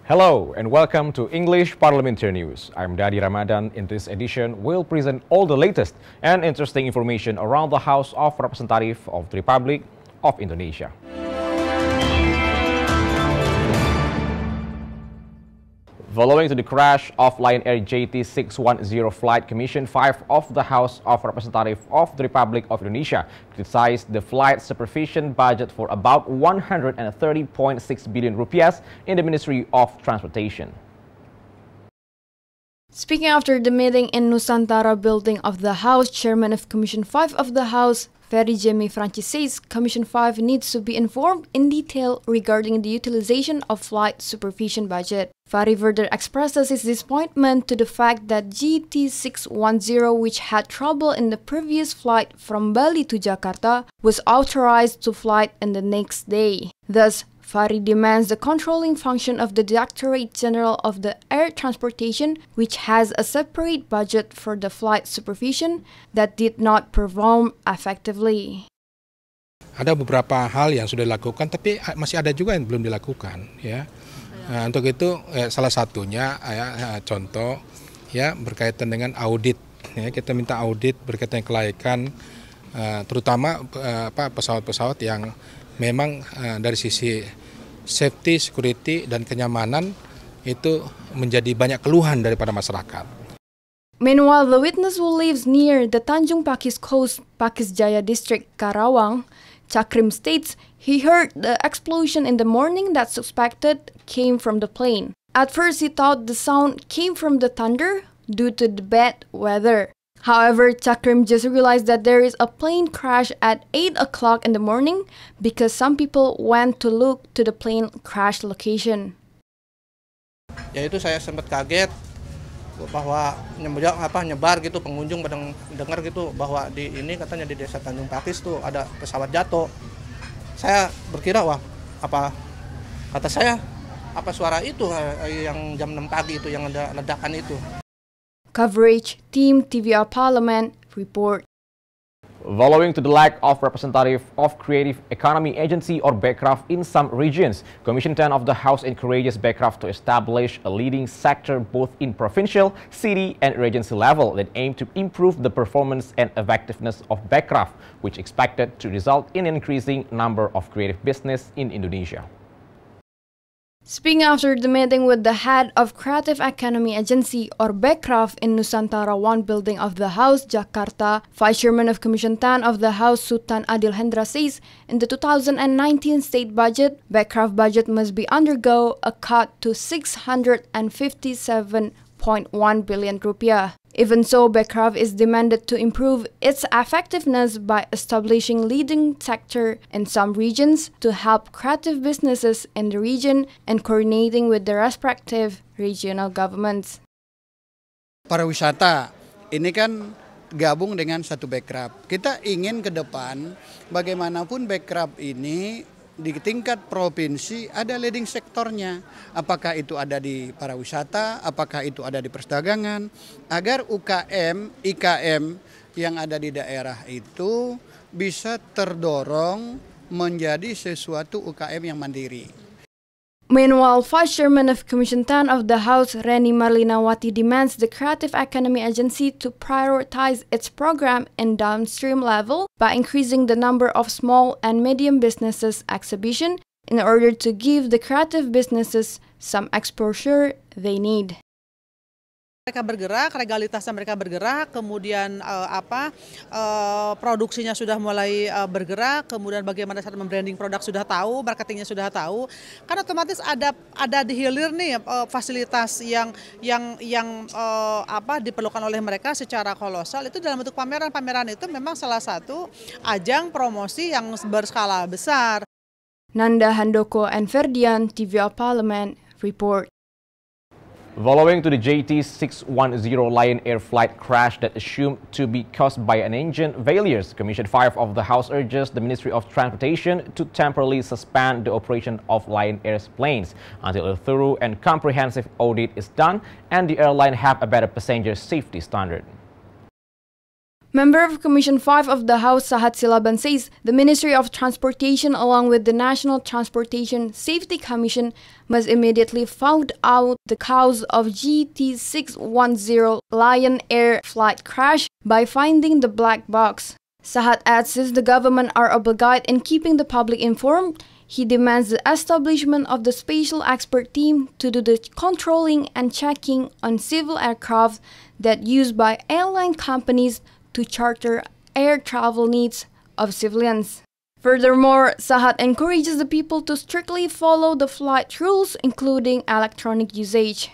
Hello and welcome to English Parliamentary News. I'm Dadi Ramadan. In this edition, we'll present all the latest and interesting information around the House of Representatives of the Republic of Indonesia. Following to the crash of Lion Air JT610 flight, Commission 5 of the House of Representatives of the Republic of Indonesia criticized the flight supervision budget for about 130.6 billion rupiah in the Ministry of Transportation. Speaking after the meeting in Nusantara building of the House, Chairman of Commission 5 of the House, DJEMY says Commission 5 needs to be informed in detail regarding the utilization of flight supervision budget. FARY further expresses his disappointment to the fact that JT610, which had trouble in the previous flight from Bali to Jakarta, was authorized to fly in the next day. Thus, FARY demands the controlling function of the Directorate General of the Air Transportation, which has a separate budget for the flight supervision, that did not perform effectively. Ada beberapa hal yang sudah dilakukan, tapi masih ada juga yang belum dilakukan, ya. Nah, untuk itu salah satunya contoh ya berkaitan dengan audit. Ya, kita minta audit berkaitan dengan kelaikan, terutama pesawat-pesawat yang memang dari sisi safety, security, dan kenyamanan itu menjadi banyak keluhan daripada masyarakat. Meanwhile, the witness who lives near the Tanjung Pakis Coast, Pakis Jaya District, Karawang, CARKIM states he heard the explosion in the morning that suspected came from the plane. At first, he thought the sound came from the thunder due to the bad weather. However, CARKIM just realized that there is a plane crash at 8 o'clock in the morning because some people went to look to the plane crash location. Ya itu saya sempat kaget bahwa nyebar gitu, pengunjung pada dengar gitu bahwa di ini katanya di desa Tanjung Pakis tuh ada pesawat jatuh. Saya berkira wah apa kata saya apa suara itu yang jam 6 pagi itu yang ada ledakan itu. Coverage Team TVR Parliament report. Following to the lack of representative of Creative Economy Agency or BECRAF in some regions, Commission 10 of the House encourages BECRAF to establish a leading sector both in provincial, city and regency level that aim to improve the performance and effectiveness of BECRAF, which expected to result in an increasing number of creative business in Indonesia. Speaking after the meeting with the head of Creative Economy Agency or BECRAF in Nusantara 1 building of the House, Jakarta, Vice Chairman of Commission 10 of the House, SUTAN HENDRA says in the 2019 state budget, BECRAF budget must be undergo a cut to 657.1 billion rupiah. Even so, BECRAF is demanded to improve its effectiveness by establishing leading sector in some regions to help creative businesses in the region and coordinating with the respective regional governments. Pariwisata ini kan gabung dengan satu BECRAF. Kita ingin ke depan bagaimanapun BECRAF ini di tingkat provinsi ada leading sektornya, apakah itu ada di pariwisata, apakah itu ada di perdagangan, agar UKM, IKM yang ada di daerah itu bisa terdorong menjadi sesuatu UKM yang mandiri. Meanwhile, Vice Chairman of Commission 10 of the House, RENI MARLINAWATI, demands the Creative Economy Agency to prioritize its program in downstream level by increasing the number of small and medium businesses exhibition in order to give the creative businesses some exposure they need. Mereka bergerak, legalitasnya mereka bergerak, kemudian produksinya sudah mulai bergerak, kemudian bagaimana cara membranding produk sudah tahu, marketingnya sudah tahu, kan otomatis ada di hilir nih fasilitas yang diperlukan oleh mereka secara kolosal itu dalam bentuk pameran. Pameran itu memang salah satu ajang promosi yang berskala besar. Nanda Handoko and Ferdian, TVR Parliament report. Following to the JT610 Lion Air flight crash that assumed to be caused by an engine failures, Commission 5 of the House urges the Ministry of Transportation to temporarily suspend the operation of Lion Air's planes until a thorough and comprehensive audit is done and the airline have a better passenger safety standard. Member of Commission 5 of the House, SAHAT SILABAN, says the Ministry of Transportation along with the National Transportation Safety Commission must immediately find out the cause of GT610 Lion Air flight crash by finding the black box. SAHAT adds since the government are obligated in keeping the public informed, he demands the establishment of the special expert team to do the controlling and checking on civil aircraft that used by airline companies to charter air travel needs of civilians. Furthermore, SAHAT encourages the people to strictly follow the flight rules, including electronic usage.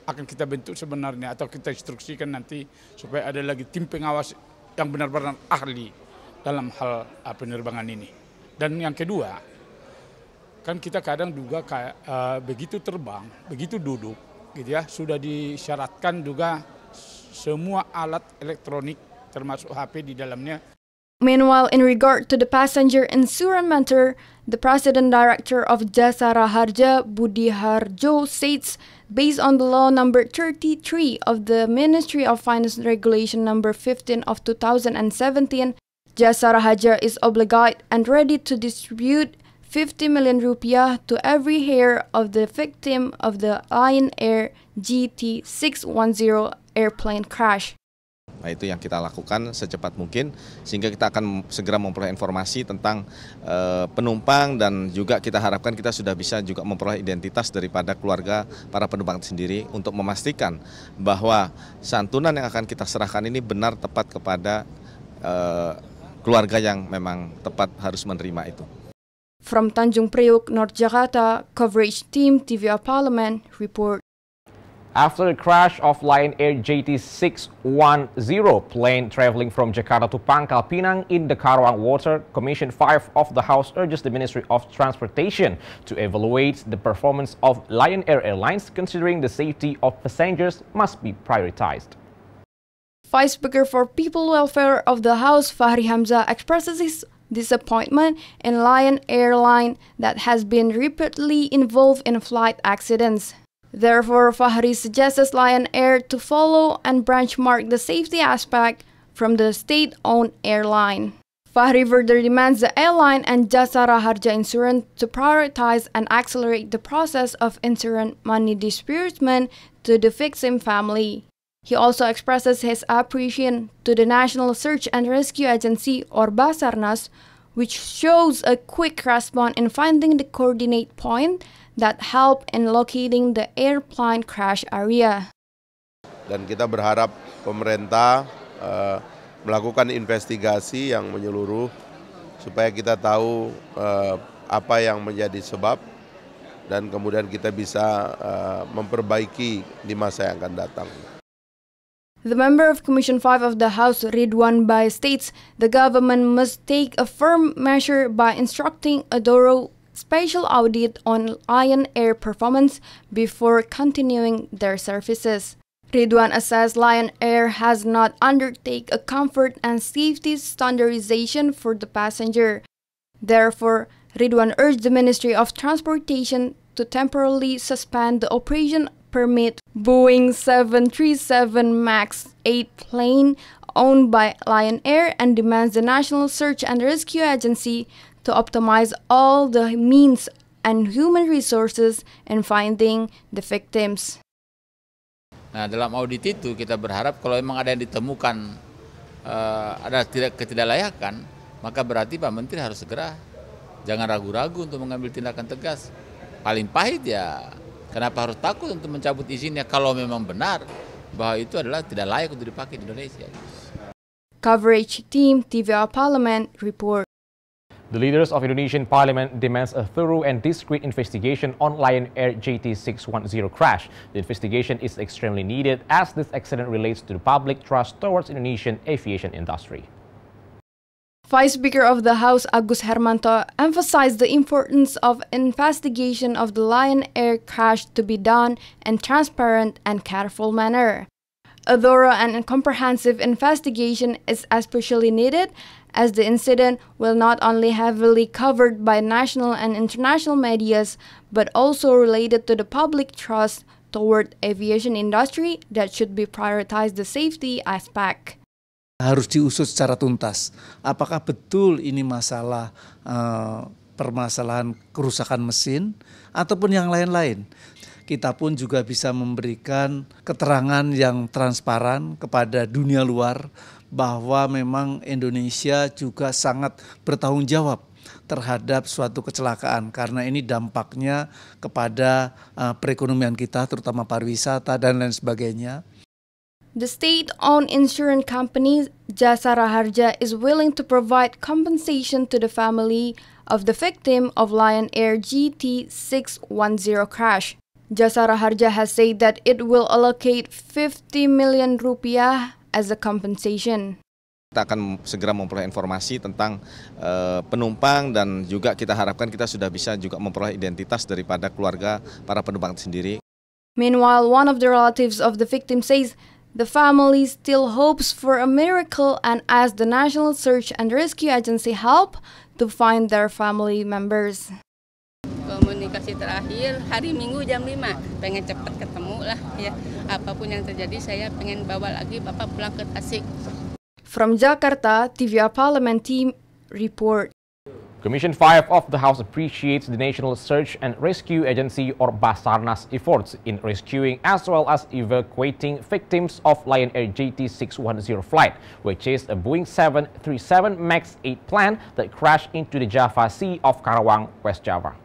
Akan kita bentuk sebenarnya atau kita instruksikan nanti supaya ada lagi tim pengawas yang benar-benar ahli dalam hal penerbangan ini. Dan yang kedua, kan kita kadang juga begitu terbang, begitu duduk, gitu ya, sudah disyaratkan juga semua alat elektronik termasuk HP di dalamnya. Meanwhile, in regard to the passenger insurance matter, the President Director of JASA RAHARJA, BUDI states, based on the law number 33 of the Ministry of Finance Regulation number 15 of 2017, JASA RAHARJA is obligated and ready to distribute 50 million rupiah to every hair of the victim of the Lion Air GT610 airplane crash. Nah, itu yang kita lakukan secepat mungkin sehingga kita akan segera memperoleh informasi tentang penumpang dan juga kita harapkan kita sudah bisa juga memperoleh identitas daripada keluarga para penumpang sendiri untuk memastikan bahwa santunan yang akan kita serahkan ini benar tepat kepada keluarga yang memang tepat harus menerima itu. From Tanjung Priok, North Jakarta, coverage team TVR Parliament report. After the crash of Lion Air JT610 plane traveling from Jakarta to Pangkal Pinang in the Karawang water, Commission 5 of the House urges the Ministry of Transportation to evaluate the performance of Lion Air Airlines, considering the safety of passengers must be prioritized. Vice Speaker for People Welfare of the House, FAHRI HAMZAH, expresses his disappointment in Lion Airline that has been repeatedly involved in flight accidents. Therefore, FAHRI suggests Lion Air to follow and benchmark the safety aspect from the state-owned airline. FAHRI further demands the airline and JASA RAHARJA Insurance to prioritize and accelerate the process of insurance money disbursement to the victim family. He also expresses his appreciation to the National Search and Rescue Agency or Basarnas, which shows a quick response in finding the coordinate point that help in locating the airplane crash area. Dan kita berharap pemerintah melakukan investigasi yang menyeluruh supaya kita tahu apa yang menjadi sebab dan kemudian kita bisa memperbaiki di masa yang akan datang. The member of Commission 5 of the House, RIDWAN, states the government must take a firm measure by instructing a thorough special audit on Lion Air performance before continuing their services. RIDWAN assessed Lion Air has not undertaken a comfort and safety standardization for the passenger. Therefore, RIDWAN urged the Ministry of Transportation to temporarily suspend the operation permit Boeing 737 MAX 8 plane owned by Lion Air and demands the National Search and Rescue Agency to optimize all the means and human resources in finding the victims. Nah, dalam audit itu kita berharap kalau memang ada yang ditemukan ada ketidaklayakan, maka berarti Pak Menteri harus segera, jangan ragu-ragu untuk mengambil tindakan tegas. Paling pahit ya, kenapa harus takut untuk mencabut izinnya kalau memang benar bahwa itu adalah tidak layak untuk dipakai di Indonesia. Coverage team TVR Parliament report. The leaders of Indonesian Parliament demands a thorough and discreet investigation on Lion Air JT610 crash. The investigation is extremely needed as this accident relates to the public trust towards Indonesian aviation industry. Vice Speaker of the House Agus Hermanto emphasized the importance of investigation of the Lion Air crash to be done in transparent and careful manner. A thorough and comprehensive investigation is especially needed as the incident will not only heavily covered by national and international medias but also related to the public trust toward aviation industry that should be prioritized the safety aspect. Harus diusut secara tuntas. Apakah betul ini masalah permasalahan kerusakan mesin ataupun yang lain-lain. Kita pun juga bisa memberikan keterangan yang transparan kepada dunia luar bahwa memang Indonesia juga sangat bertanggung jawab terhadap suatu kecelakaan karena ini dampaknya kepada perekonomian kita terutama pariwisata dan lain sebagainya. The state-owned insurance company JASA RAHARJA is willing to provide compensation to the family of the victim of Lion Air GT610 crash. JASA RAHARJA has said that it will allocate 50 million rupiah as a compensation. Kita akan segera memperoleh informasi tentang penumpang dan juga kita harapkan kita sudah bisa juga memperoleh identitas daripada keluarga para penumpang sendiri. Meanwhile, one of the relatives of the victim says the family still hopes for a miracle and asks the National Search and Rescue Agency help to find their family members. Komunikasi terakhir hari Minggu jam 5, pengen cepat ketemu lah ya. Apapun yang terjadi saya pengen bawa lagi Bapak pulang ke Tasik. From Jakarta, TVR Parliamentary report. Commission 5 of the House appreciates the National Search and Rescue Agency or Basarnas efforts in rescuing as well as evacuating victims of Lion Air GT610 flight, which is a Boeing 737 MAX 8 plane that crashed into the Java Sea of Karawang, West Java.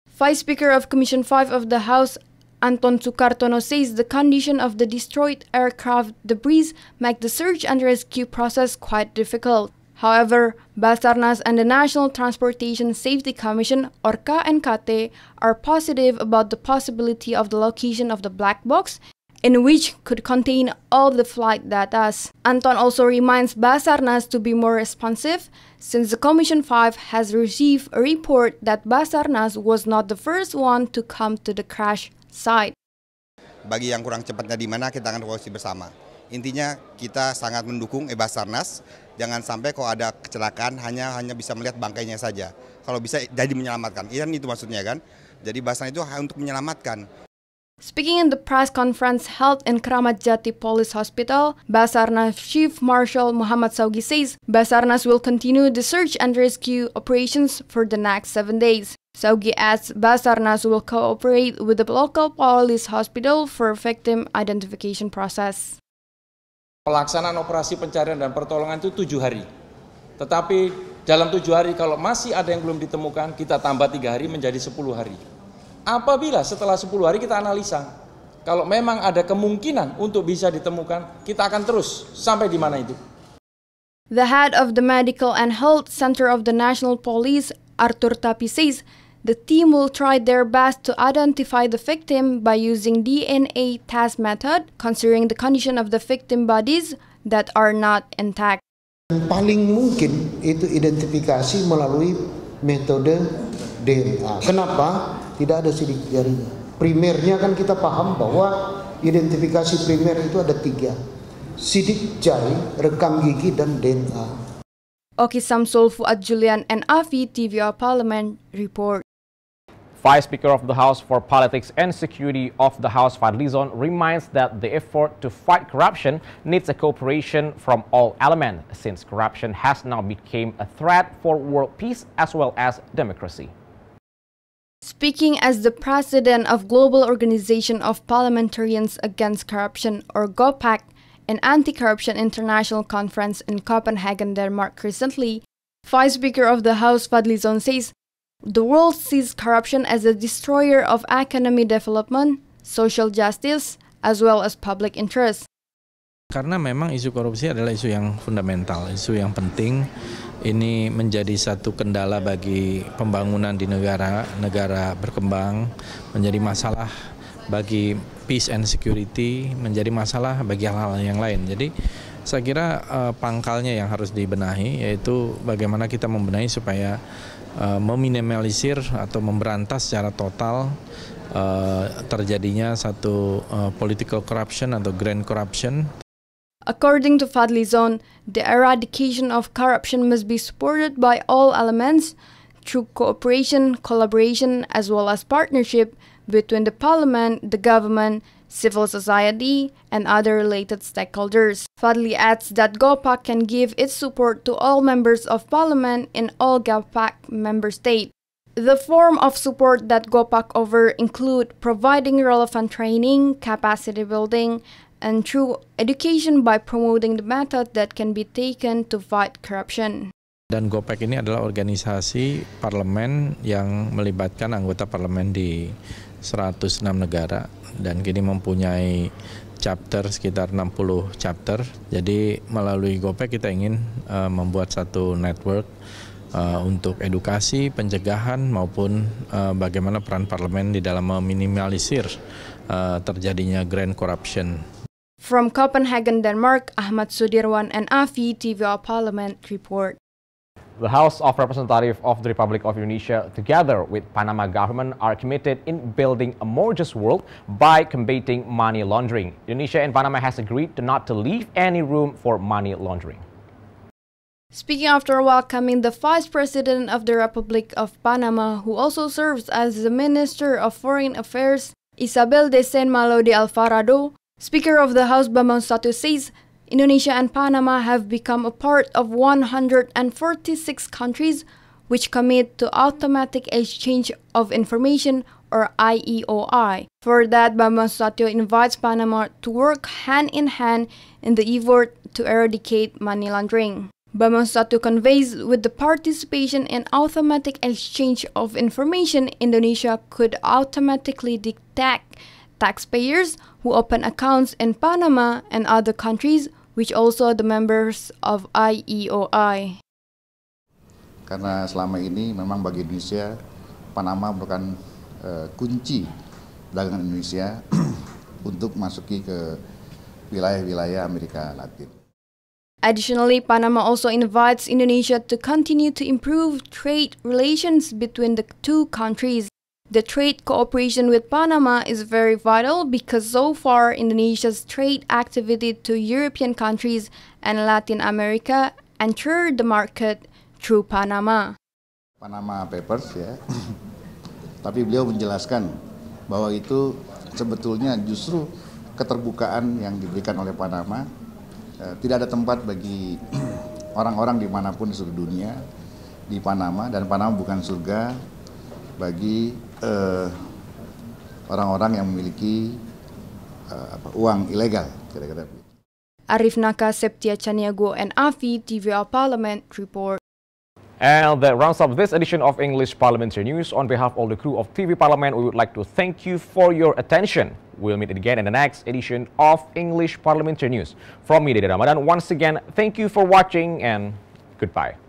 Vice Speaker of Commission 5 of the House, Anton Sukartono, says the condition of the destroyed aircraft debris make the search and rescue process quite difficult. However, Basarnas and the National Transportation Safety Commission or KNKT are positive about the possibility of the location of the black box in which could contain all the flight data. Anton also reminds Basarnas to be more responsive since the Commission 5 has received a report that Basarnas was not the first one to come to the crash site. Bagi yang kurang cepatnya di mana kita akan evaluasi bersama. Intinya kita sangat mendukung Basarnas. Jangan sampai kalau ada kecelakaan hanya bisa melihat bangkainya saja. Kalau bisa jadi menyelamatkan. Itu maksudnya kan. Jadi Basarnas itu untuk menyelamatkan. Speaking in the press conference held in Kramat Jati Police Hospital, Basarnas Chief Marshal Muhammad Saugi says Basarnas will continue the search and rescue operations for the next 7 days. Saugi adds Basarnas will cooperate with the local police hospital for victim identification process. Pelaksanaan operasi pencarian dan pertolongan itu 7 hari. Tetapi dalam 7 hari kalau masih ada yang belum ditemukan, kita tambah 3 hari menjadi 10 hari. Apabila setelah 10 hari kita analisa, kalau memang ada kemungkinan untuk bisa ditemukan, kita akan terus sampai di mana itu. The head of the Medical and Health Center of the National Police, Arthur Tapi, says the team will try their best to identify the victim by using DNA test method, considering the condition of the victim bodies that are not intact. Paling mungkin itu identifikasi melalui metode DNA. Kenapa? Tidak ada sidik jarinya. Primernya kan kita paham bahwa identifikasi primer itu ada 3. Sidik jari, rekam gigi, dan DNA. Oki Samsul, Fuad Julian, and Afi, TVR Parliament report. Vice Speaker of the House for Politics and Security of the House, Fadlizon, reminds that the effort to fight corruption needs a cooperation from all elements, since corruption has now become a threat for world peace as well as democracy. Speaking as the president of Global Organization of Parliamentarians Against Corruption, or GOPAC, an anti-corruption international conference in Copenhagen, Denmark recently, Vice Speaker of the House, Fadlizon, says the world sees corruption as a destroyer of economic development, social justice, as well as public interest. Karena memang isu korupsi adalah isu yang fundamental, isu yang penting. Ini menjadi satu kendala bagi pembangunan di negara berkembang, menjadi masalah bagi peace and security, menjadi masalah bagi hal-hal yang lain. Jadi saya kira pangkalnya yang harus dibenahi, yaitu bagaimana kita membenahi supaya meminimalisir atau memberantas secara total terjadinya satu political corruption atau grand corruption. According to Fadlizon, the eradication of corruption must be supported by all elements through cooperation, collaboration, as well as partnership between the parliament, the government, civil society, and other related stakeholders. Fadli adds that GOPAC can give its support to all members of parliament in all GOPAC member states. The form of support that GOPAC offer include providing relevant training, capacity building, and through education by promoting the method that can be taken to fight corruption. Dan GOPAC ini adalah organisasi parlemen yang melibatkan anggota parlemen di 106 negara dan kini mempunyai chapter sekitar 60 chapter. Jadi melalui GOPAC kita ingin membuat satu network untuk edukasi, pencegahan maupun bagaimana peran parlemen di dalam meminimalisir terjadinya grand corruption. From Copenhagen, Denmark, Ahmad Sudirwan and Afi, TVR Parliament report. The House of Representatives of the Republic of Indonesia, together with Panama government, are committed in building a more just world by combating money laundering. Indonesia and Panama has agreed not to leave any room for money laundering. Speaking after welcoming the Vice President of the Republic of Panama, who also serves as the Minister of Foreign Affairs, Isabel de Saint Malo de Alvarado, Speaker of the House Bambang Susatyo says Indonesia and Panama have become a part of 146 countries which commit to automatic exchange of information, or IEOI. For that, Bambang Susatyo invites Panama to work hand in hand in the effort to eradicate money laundering. Bambang Susatyo conveys with the participation in automatic exchange of information, Indonesia could automatically detect taxpayers who open accounts in Panama and other countries which also the members of IEOI. Karena selama ini memang bagi Indonesia, Panama merupakan kunci dagangan Indonesia untuk masuki ke wilayah-wilayah Amerika Latin. Additionally, Panama also invites Indonesia to continue to improve trade relations between the two countries. The trade cooperation with Panama is very vital because so far Indonesia's trade activity to European countries and Latin America entered the market through Panama. Panama Papers ya, tapi beliau menjelaskan bahwa itu sebetulnya justru keterbukaan yang diberikan oleh Panama. Tidak ada tempat bagi orang-orang dimanapun di seluruh dunia di Panama, dan Panama bukan surga bagi orang-orang yang memiliki uang ilegal, kira-kira. Arif Naka, Septia Chaniago, and Afi, TVR Parliament report. And that rounds up this edition of English Parliamentary News. On behalf of the crew of TV Parliament, we would like to thank you for your attention. We'll meet again in the next edition of English Parliamentary News. From me, Dede Ramadan, once again, thank you for watching and goodbye.